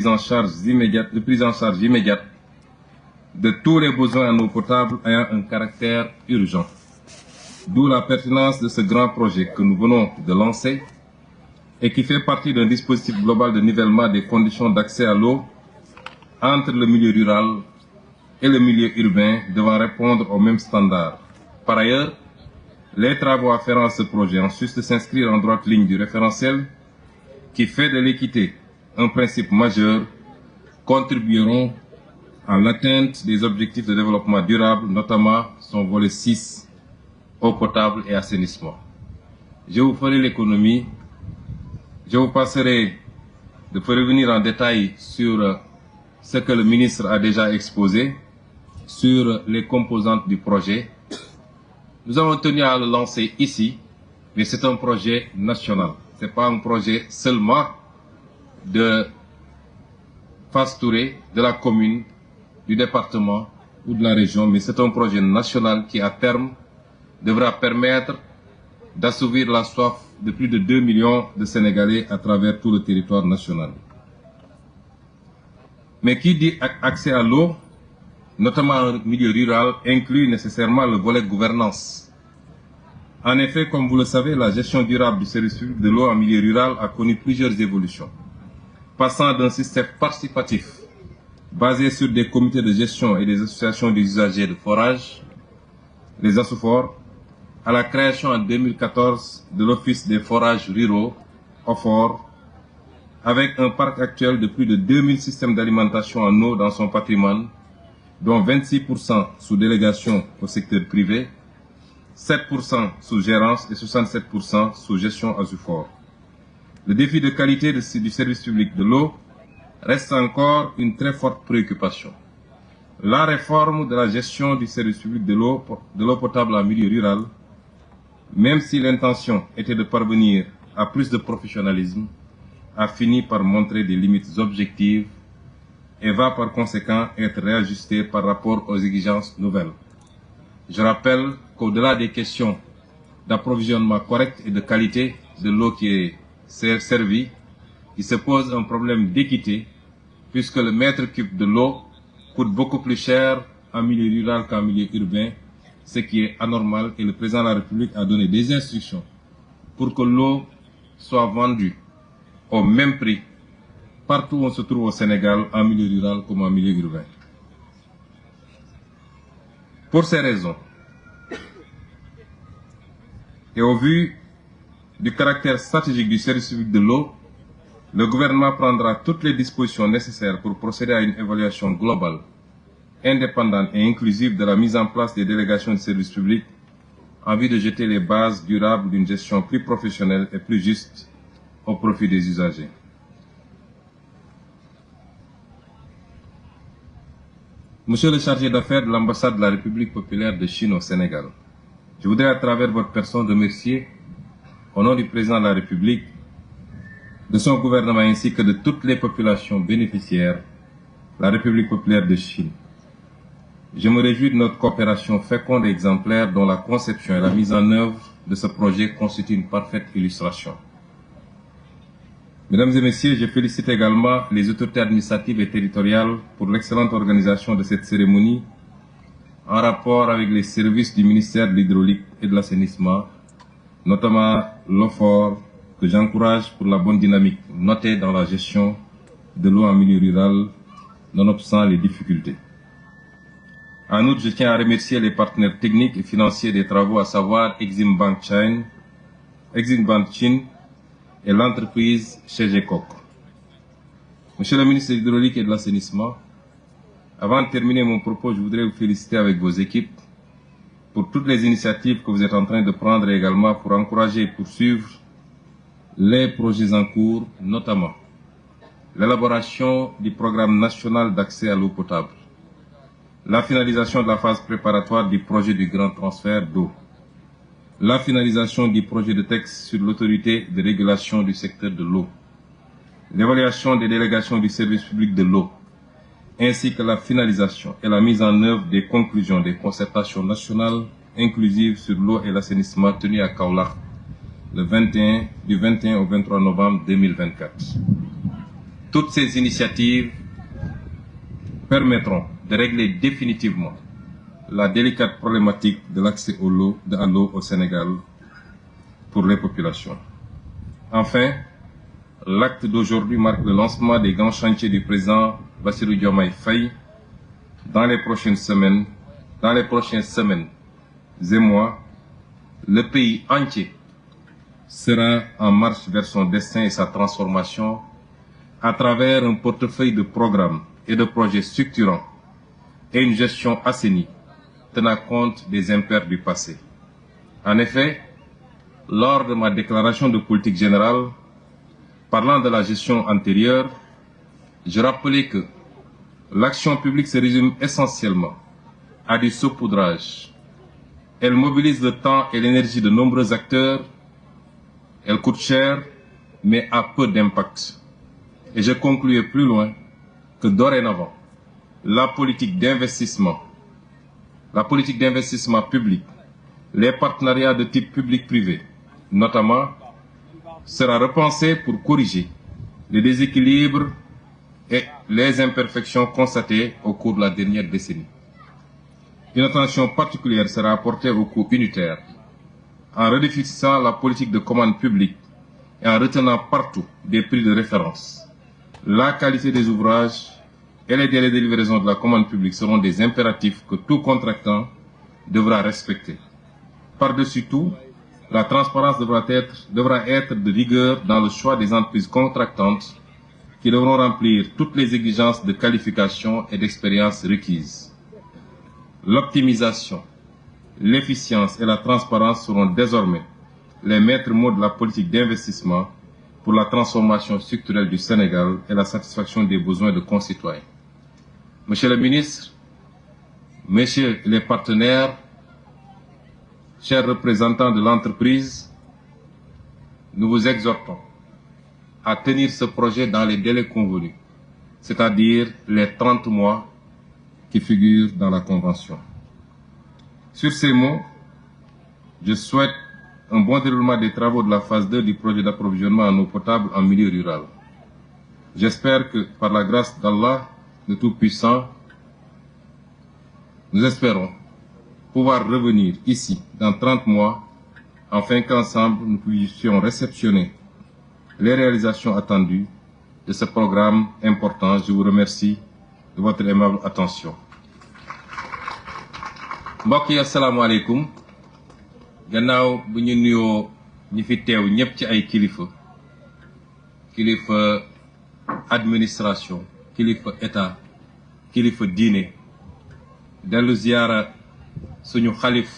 de prise en charge immédiate de tous les besoins en eau potable ayant un caractère urgent. D'où la pertinence de ce grand projet que nous venons de lancer et qui fait partie d'un dispositif global de nivellement des conditions d'accès à l'eau entre le milieu rural et le milieu urbain devant répondre aux mêmes standards. Par ailleurs, les travaux afférents à ce projet, en sus de s'inscrire en droite ligne du référentiel qui fait de l'équité un principe majeur, contribueront à l'atteinte des objectifs de développement durable, notamment son volet 6, eau potable et assainissement. Je vous ferai l'économie. Je vous passerai de revenir en détail sur ce que le ministre a déjà exposé, sur les composantes du projet. Nous avons tenu à le lancer ici, mais c'est un projet national. Ce n'est pas un projet seulement de Fass Touré, de la commune, du département ou de la région, mais c'est un projet national qui, à terme, devra permettre d'assouvir la soif de plus de 2 millions de Sénégalais à travers tout le territoire national. Mais qui dit accès à l'eau, notamment en milieu rural, inclut nécessairement le volet gouvernance. En effet, comme vous le savez, la gestion durable du service public de l'eau en milieu rural a connu plusieurs évolutions, passant d'un système participatif basé sur des comités de gestion et des associations des usagers de forage, les ASSOFOR, à la création en 2014 de l'Office des forages ruraux, OFOR, avec un parc actuel de plus de 2000 systèmes d'alimentation en eau dans son patrimoine, dont 26% sous délégation au secteur privé, 7% sous gérance et 67% sous gestion ASSOFOR. Le défi de qualité du service public de l'eau reste encore une très forte préoccupation. La réforme de la gestion du service public de l'eau potable en milieu rural, même si l'intention était de parvenir à plus de professionnalisme, a fini par montrer des limites objectives et va par conséquent être réajustée par rapport aux exigences nouvelles. Je rappelle qu'au-delà des questions d'approvisionnement correct et de qualité de l'eau qui est servie, il se pose un problème d'équité, puisque le mètre cube de l'eau coûte beaucoup plus cher en milieu rural qu'en milieu urbain, ce qui est anormal, et le président de la République a donné des instructions pour que l'eau soit vendue au même prix partout où on se trouve au Sénégal, en milieu rural comme en milieu urbain. Pour ces raisons, et au vu du caractère stratégique du service public de l'eau, le gouvernement prendra toutes les dispositions nécessaires pour procéder à une évaluation globale, indépendante et inclusive de la mise en place des délégations de service public en vue de jeter les bases durables d'une gestion plus professionnelle et plus juste au profit des usagers. Monsieur le chargé d'affaires de l'ambassade de la République populaire de Chine au Sénégal, je voudrais à travers votre personne remercier, au nom du président de la République, de son gouvernement ainsi que de toutes les populations bénéficiaires, la République populaire de Chine. Je me réjouis de notre coopération féconde et exemplaire dont la conception et la mise en œuvre de ce projet constituent une parfaite illustration. Mesdames et messieurs, je félicite également les autorités administratives et territoriales pour l'excellente organisation de cette cérémonie en rapport avec les services du ministère de l'Hydraulique et de l'Assainissement, notamment l'OFOR, que j'encourage pour la bonne dynamique notée dans la gestion de l'eau en milieu rural, nonobstant les difficultés. En outre, je tiens à remercier les partenaires techniques et financiers des travaux, à savoir Exim Bank Chine et l'entreprise Chegekok. Monsieur le ministre de l'Hydraulique et de l'Assainissement, avant de terminer mon propos, je voudrais vous féliciter avec vos équipes pour toutes les initiatives que vous êtes en train de prendre et également pour encourager et poursuivre les projets en cours, notamment l'élaboration du programme national d'accès à l'eau potable, la finalisation de la phase préparatoire du projet du grand transfert d'eau, la finalisation du projet de texte sur l'autorité de régulation du secteur de l'eau, l'évaluation des délégations du service public de l'eau, ainsi que la finalisation et la mise en œuvre des conclusions des concertations nationales inclusives sur l'eau et l'assainissement tenues à Kaolack du 21 au 23 novembre 2024. Toutes ces initiatives permettront de régler définitivement la délicate problématique de l'accès à l'eau au Sénégal pour les populations. Enfin, l'acte d'aujourd'hui marque le lancement des grands chantiers du président Bassirou Diomaye Faye dans les prochaines semaines et mois. Le pays entier sera en marche vers son destin et sa transformation à travers un portefeuille de programmes et de projets structurants et une gestion assainie tenant compte des impairs du passé. En effet, lors de ma déclaration de politique générale, parlant de la gestion antérieure, je rappelais que l'action publique se résume essentiellement à du saupoudrage. Elle mobilise le temps et l'énergie de nombreux acteurs, elle coûte cher, mais a peu d'impact. Et je concluais plus loin que dorénavant, la politique d'investissement public, les partenariats de type public-privé, notamment, sera repensée pour corriger les déséquilibres et les imperfections constatées au cours de la dernière décennie. Une attention particulière sera apportée au coût unitaire, en redéfinissant la politique de commande publique et en retenant partout des prix de référence. La qualité des ouvrages et les délais de livraison de la commande publique seront des impératifs que tout contractant devra respecter. Par-dessus tout, la transparence devra être de rigueur dans le choix des entreprises contractantes qui devront remplir toutes les exigences de qualification et d'expérience requises. L'optimisation, l'efficience et la transparence seront désormais les maîtres mots de la politique d'investissement pour la transformation structurelle du Sénégal et la satisfaction des besoins de concitoyens. Monsieur le ministre, messieurs les partenaires, chers représentants de l'entreprise, nous vous exhortons à tenir ce projet dans les délais convenus, c'est-à-dire les 30 mois qui figurent dans la Convention. Sur ces mots, je souhaite un bon déroulement des travaux de la phase 2 du projet d'approvisionnement en eau potable en milieu rural. J'espère que, par la grâce d'Allah, le Tout-Puissant, nous espérons pouvoir revenir ici dans 30 mois, afin qu'ensemble nous puissions réceptionner les réalisations attendues de ce programme important. Je vous remercie de votre aimable attention. Mbokk yi assalaamu aleykum. Gannaaw bu ñu nuyoo ñi fi teew ñëpp ci ay kilifa administration kilifa état kilifa diine dellu ziyaara suñu xalif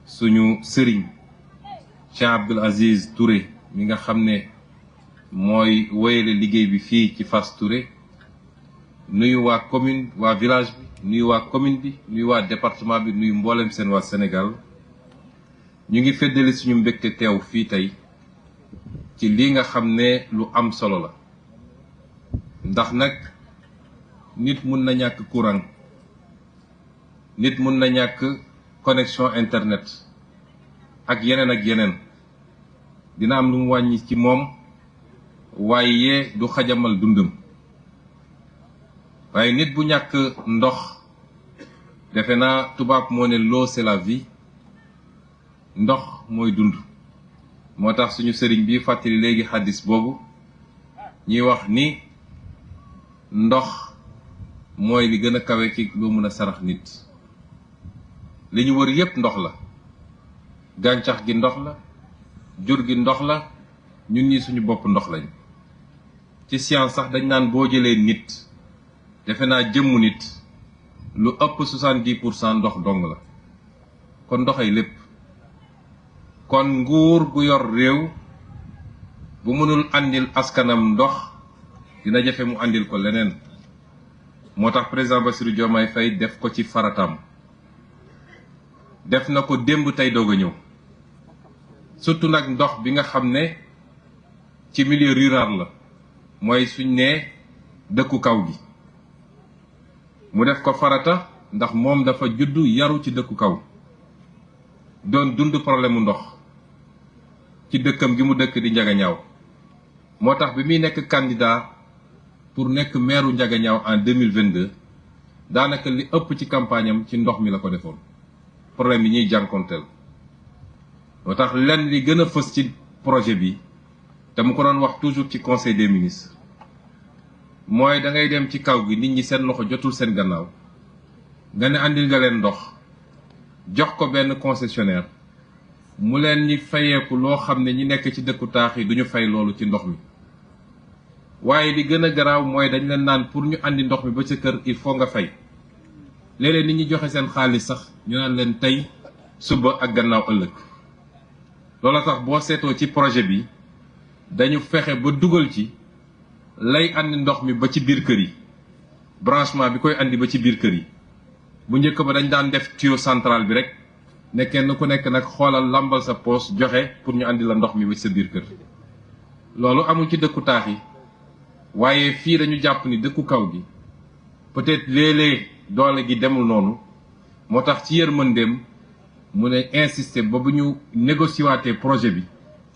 suñu sëriñ Cheikh Abdoul Aziz Touré mi nga xam ne mooy woyale liggéey bi fii ci Fass Touré, nuyu waa commune waa village bi nuyu waa commune bi nuyu waa département bi nuyu mboolem seen waa Sénégal. ñu ngi feddali suñu mbégte teew fii tey ci lii nga xam ne lu am solo la, ndax nag nit mun na ñàkk courant, nit mun na ñàkk connexion internet ak yeneen dina am lu mu wàññi ci moom, waaye du xajamal dundam. waaye nit bu ñàkk ndox, defe naa tubaab moo ne l'eau c'est la vie, ndox mooy dund. moo tax suñu sëriñ bi fàttali léegi xaddis boobu ñuy wax ni ndox mooy li gën a kawe ci loo mën a sarax nit. li ñu wër yépp ndox la, gàncax gi ndox la, jur gi ndox la, ñun ñi suñu bopp ndox lañ. ci science sax dañ naan boo jëlee nit, defe naa jëmmu nit, lu ëpp 70% ndox dong la. kon ndoxay lépp. kon nguur gu yor réew bu mënul andil askanam ndox, dina jafe mu andil ko leneen. moo tax président Bassirou Diomaye Faye def ko ci faratam, def na ko démb tey doog a ñëw. surtout nag ndox bi nga xam ne ci milieu rural la, mooy suñ ne dëkku kaw gi. mu def ko farata ndax moom dafa juddu yaru ci dëkku kaw, doon dund problème mu ndox ci dëkkam gi mu dëkk di Njagañaaw. moo tax bi muy nekk candidat pour nekk maire Ndiaganiao en 2022 daanaka li ëpp ci campagne am ci ndox mi la ko defoon problème yi ñuy jànkonteel moo tax lenn li gën a fës ci projet bi te mu ko doon wax toujours ci conseil des ministres mooy da ngay dem ci kaw gi nit ñi seen loxo jotul seen gannaaw nga ne andil nga leen ndox jox ko benn concessionnaire mu leen ñi fayeeku loo xam ne ñi nekk ci dëkku taax yi duñu fay loolu ci ndox mi waaye li gën a garaaw mooy dañ leen naan pour ñu andi ndox mi ba ca kër il faut nga fay léeg-léeg nit ñi joxe seen xaalis sax ñu naan leen tey suba ak gannaaw ëllëg loolu tax boo seetoo ci projet bi dañu fexe ba dugal ci lay andi ndox mi ba ci biir kër yi branchement bi koy andi ba ci biir kër yi bu njëkk ba dañ daan def tuyau central bi rek ne kenn ku nekk nag xoolal lambal sa poos joxe pour ñu andi la ndox mi ba ci sa biir kër loolu amul ci dëkku taax yi waaye fii dañu jàpp ni dëkku kaw gi peut-être léeg-léeg doole gi demul noonu moo tax ci yërmandeem mu ne insister ba bu ñu négocier waatee projet bi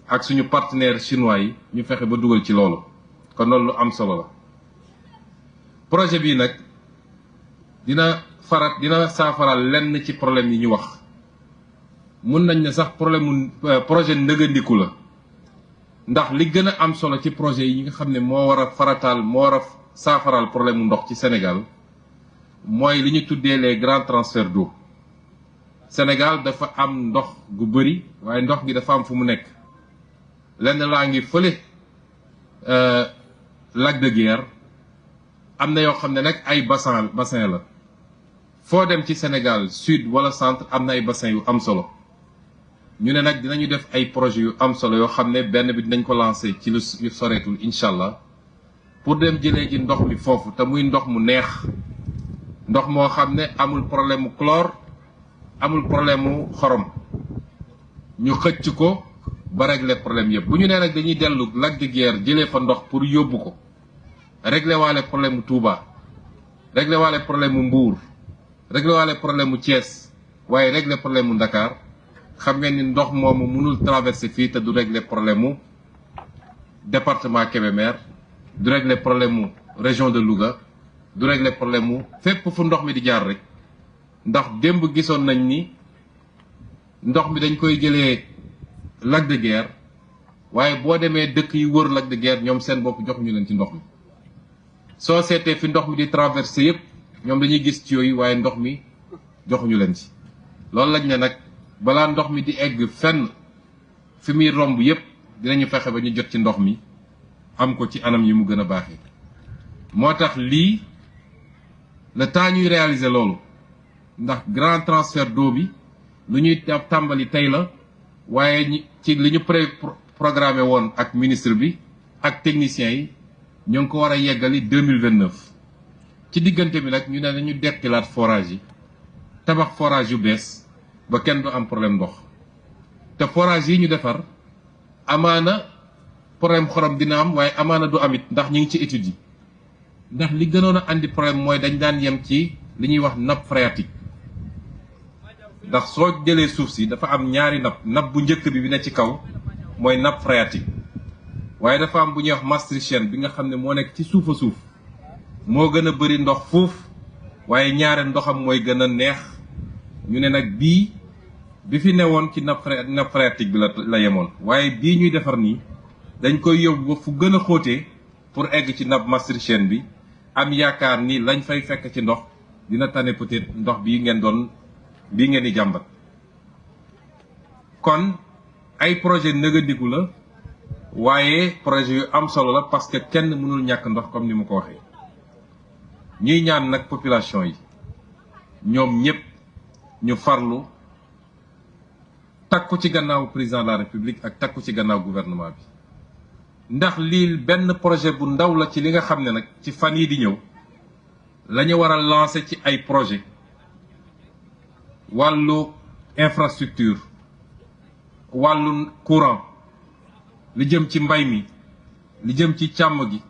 ak suñu partenaires chinois yi ñu fexe ba dugal ci loolu kon loolu lu am solo la projet bii nag dina saafaral lenn ci problème yi ñu wax mun nañ ne sax projet ndëgëndiku la ndax li gën a am solo ci projet yi nga xam ne moo war a saafaral problème mu ndox ci Sénégal mooy li ñu tuddee les grands transferts d'eau Sénégal dafa am ndox gu bëri waaye ndox gi dafa am fu mu nekk lenn laa ngi fële lac de Guiers am na yoo xam ne nag ay bassin la foo dem ci Sénégal sud wala centre am na ay bassin yu am solo ñu ne nag dinañu def ay projet yu am solo yoo xam ne benn bi dinañ ko lancé ci lu soreetul incha allah pour dem jëlee ji ndox mi foofu te muy ndox mu neex ndox moo xam ne amul problème mu chlore amul problème mu xorom ñu xëcc ko ba régler problème yëpp bu ñu nee nag dañuy dellu lac de Guiers jëlee fa ndox pour yóbbu ko régler waale problème mu Touba régler waale problème mu Mbour régler waale problème mu Thiès waaye régler problème mu Dakar xam ngeen ni ndox moomu mënul traverser fii te du régler problème mu département Kébémer du régler problème mu région de Louga du régler problème mu fépp fu ndox mi di jaar rek ndax démb gisoon nañ ni ndox mi dañ koy jëlee lac de Guiers waaye boo demee dëkk yi wër lac de Guiers ñoom seen bopp joxuñu leen ci ndox mi soo seetee fi ndox mi di traversé yëpp ñoom dañuy gis ci yooyu waaye ndox mi joxuñu leen ci loolu lañ ne nag balaa ndox mi di egg fenn fi muy romb yëpp dinañu fexe ba ñu jot ci ndox mi am ko ci anam yi mu gën a baaxee moo tax lii le temps ñuy réaliser loolu ndax grand transfert d'eau bi lu ñuy tàmbali tey la waaye ci li ñu programmé woon ak ministre bi ak techniciens yi ñoo ngi ko war a yeggali 2029 ci diggante bi nag ñu ne nañu dekkilaat forage yi tabax forage yu bees ba kenn du am problème ndox te forage yi ñu defar amaana problème xorom dina am waaye amaana du amit ndax ñu ngi ci étude yi ndax li gënoon a andi problème mooy dañ daan yem ci li ñuy wax nappe phréatique ndax soo jëlee suuf si dafa am ñaari nappe bu njëkk bi ne ci kaw mooy nappe phréatique waaye dafa am bu ñuy wax maastrichtienne bi nga xam ne moo nekk ci suufa suuf moo gën a bëri ndox fuuf waaye ñaare ndoxam mooy gën a neex ñu ne nag bii bi fi newoon ci nappe phréatique bi la yemoon waaye bii ñuy defar nii dañ koy yóbbu ba fu gën a xóotee pour egg ci nappe maastrichtienne bi am yaakaar ni lañ fay fekk ci ndox dina tane peut-être ndox bii ngeen di jàmbat kon ay projet nëgëndiku la waaye projet yu am solo la parce que kenn mënul ñàkk ndox comme ni ma ko waxee ñuy ñaan nag population yi ñoom ñëpp ñu farlu takku ci gannaaw président de la république ak takku ci gannaaw gouvernement bi ndax lii benn projet bu ndaw la ci li nga xam ne nag ci fan yi di ñëw la ñu war a lancer ci ay projet wàllu infrastructure wàllu courant li jëm ci mbay mi li jëm ci càmm gi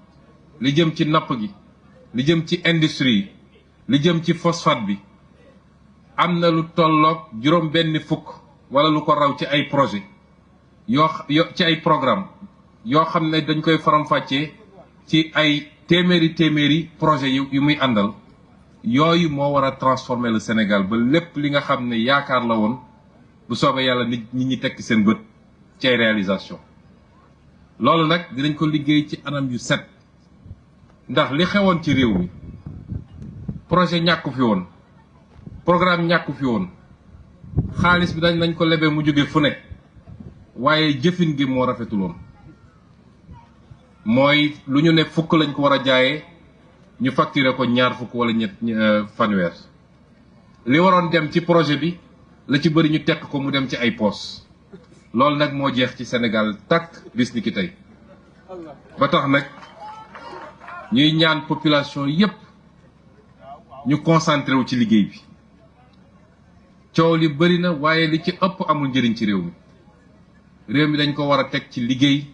li jëm ci napp gi li jëm ci industrie yi li jëm ci phosphate bi am na lu tolloog juróom benn fukk wala lu ko raw ci ay projet ci ay programme yoo xam ne dañ koy faram-fàccee ci ay téeméeri projet yu muy àndal yooyu moo war a transformer le Sénégal ba lépp li nga xam ne yaakaar la woon bu soobee yàlla nit ñi tekki seen bët ci ay réalisation loolu nag dinañ ko liggéey ci anam yu set ndax li xewoon ci réew mi projet ñàkku fi woon programme ñàkku fi woon xaalis bi nañ ko lebee mu jóge fu ne waaye jëfin gi moo rafetuloon mooy lu ñu ne fukk lañ ko war a jaayee ñu facturer ko ñaar fukk wala fanweer li waroon dem ci projet bi la ci bëri ñu tekk ko mu dem ci ay poos loolu nag moo jeex ci Sénégal takk bis ni ki tey ba tax nag ñuy ñaan population yépp ñu concentré wu ci liggéey bi coow li bëri na waaye li ci ëpp amul njëriñ ci réew mi dañ ko war a teg ci liggéey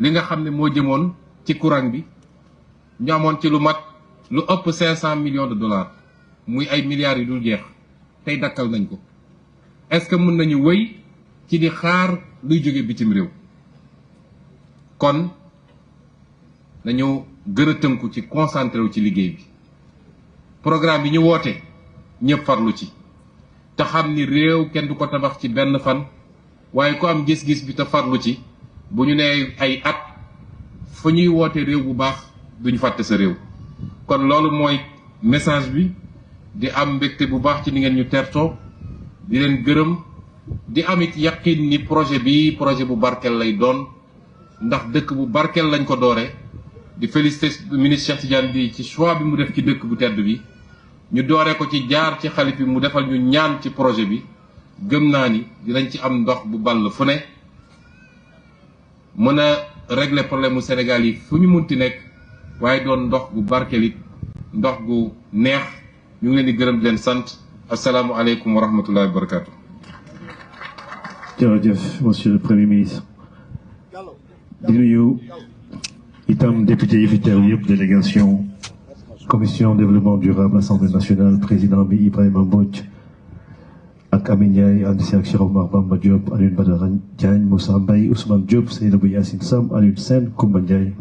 li nga xam ne moo jëmoon ci courant bi ñu amoon ci lu ëpp 500 millions de dollars muy ay milliards yu dul jeex tey dakkal nañ ko est-ce que mën nañu wëy ci di xaar luy jóge bitim réew kon nañu gën a tënku ci concentré wu ci liggéey bi programme bi ñu woote ñëpp farlu ci te xam ni réew kenn du ko tabax ci benn fan waaye ku am gis-gis bi te farlu ci bu ñu nee ay at fu ñuy woote réew bu baax duñu fàtte sa réew kon loolu mooy message bi di am mbégte bu baax ci ni ngeen ñu tertoo di leen gërëm di amit yaqin ni projet bu barkel lay doon ndax dëkk bu barkel lañ ko doore di féliciter ministre Cheikh Tidiane bi ci choix bi mu def ci dëkk bu tedd bi ñu doore ko ci jaar ci xalif bi mu defal ñu ñaan ci projet bi gëm naa ni dinañ ci am ndox bu ball fu ne mën a régler problème mu Sénégal yi fu ñu munti nekk waaye doon ndox gu barkelit ndox gu neex ñu ngi leen di gërëm di leen sant asalaamualeykum wa rahmatullahi wa barakatu. jërëjëf monsieur le premier ministre di nuyu itam député yi fi teew yëpp délégation commission développement durable assemblée nationale président bi Ibrahima Mbodj ak Amin Ndiaye ànd si ak Cheikh Omar Bamba Diop Alioune Badara Diagne Moussa Mbaye Ousmane Diop Seynabou Yacine Sam Alioune Sène Koumba Ndiaye